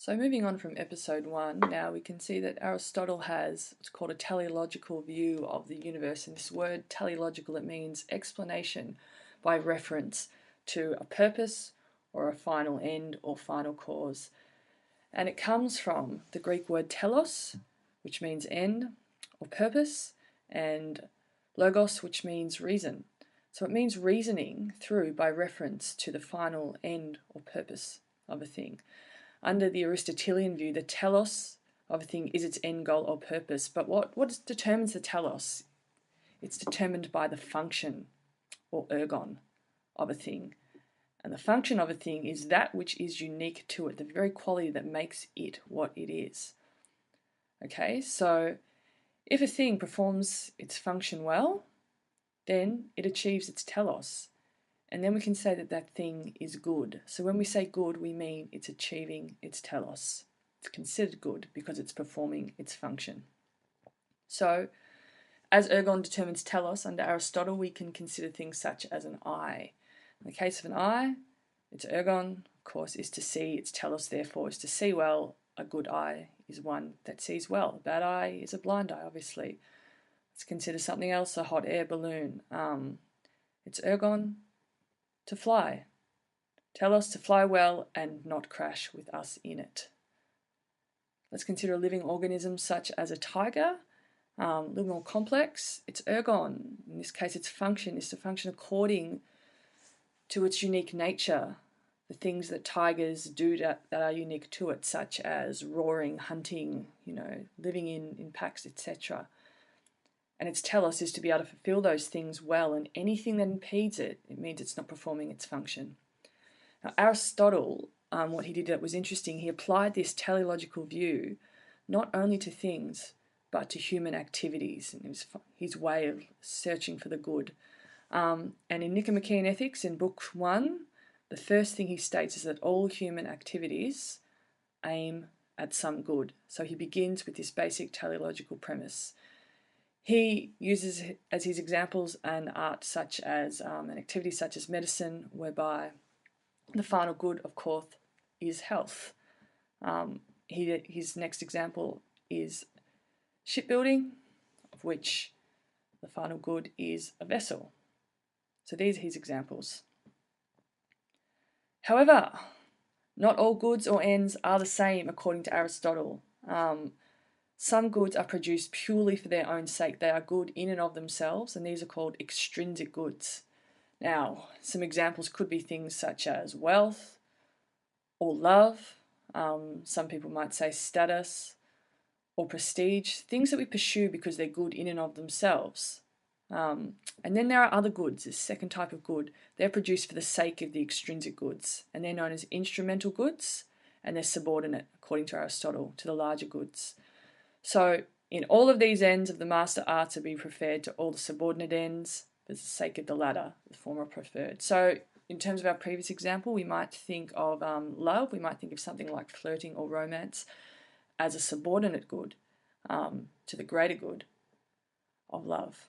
So moving on from episode 1, now we can see that Aristotle has what's called a teleological view of the universe. And this word teleological, it means explanation by reference to a purpose or a final end or final cause. And it comes from the Greek word telos, which means end or purpose, and logos, which means reason. So it means reasoning through by reference to the final end or purpose of a thing. Under the Aristotelian view, the telos of a thing is its end goal or purpose. But what determines the telos? It's determined by the function or ergon of a thing. And the function of a thing is that which is unique to it, the very quality that makes it what it is. Okay, so if a thing performs its function well, then it achieves its telos. And then we can say that that thing is good. So when we say good, we mean it's achieving its telos. It's considered good because it's performing its function. So as ergon determines telos, under Aristotle, we can consider things such as an eye. In the case of an eye, its ergon, of course, is to see. Its telos, therefore, is to see well. A good eye is one that sees well. A bad eye is a blind eye, obviously. Let's consider something else, a hot air balloon. Its ergon, to fly. Telos, to fly well and not crash with us in it. Let's consider a living organism such as a tiger, a little more complex. Its ergon, in this case its function, is to function according to its unique nature. The things that tigers do that are unique to it, such as roaring, hunting, living in packs, etc. And its telos is to be able to fulfill those things well, and anything that impedes it, it means it's not performing its function. Now, Aristotle, what he did that was interesting, he applied this teleological view not only to things, but to human activities. And it was his way of searching for the good. And in Nichomachean Ethics, in Book 1, the first thing he states is that all human activities aim at some good. So he begins with this basic teleological premise. He uses as his examples an art such as an activity such as medicine, whereby the final good, of course, is health. His next example is shipbuilding, of which the final good is a vessel. So these are his examples. However, not all goods or ends are the same according to Aristotle. Some goods are produced purely for their own sake. They are good in and of themselves, and these are called extrinsic goods. Now, some examples could be things such as wealth or love. Some people might say status or prestige, things that we pursue because they're good in and of themselves. And then there are other goods, this second type of good. They're produced for the sake of the extrinsic goods, and they're known as instrumental goods, and they're subordinate, according to Aristotle, to the larger goods. So in all of these ends of the master arts are being preferred to all the subordinate ends for the sake of the latter, the former preferred. So in terms of our previous example, we might think of love, we might think of something like flirting or romance as a subordinate good to the greater good of love.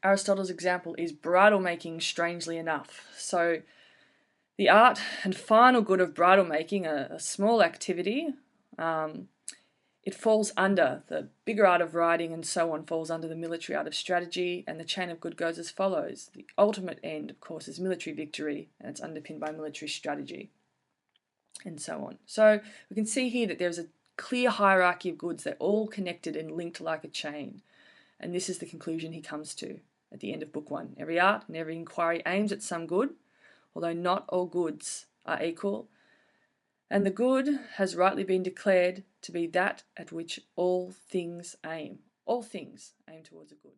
Aristotle's example is bridle making, strangely enough. So the art and final good of bridle making, a small activity, it falls under the bigger art of riding and so on, falls under the military art of strategy, and the chain of good goes as follows. The ultimate end, of course, is military victory, and it's underpinned by military strategy, and so on. So we can see here that there's a clear hierarchy of goods. They're all connected and linked like a chain, and this is the conclusion he comes to at the end of Book 1. Every art and every inquiry aims at some good, although not all goods are equal, and the good has rightly been declared to be that at which all things aim. All things aim towards a good.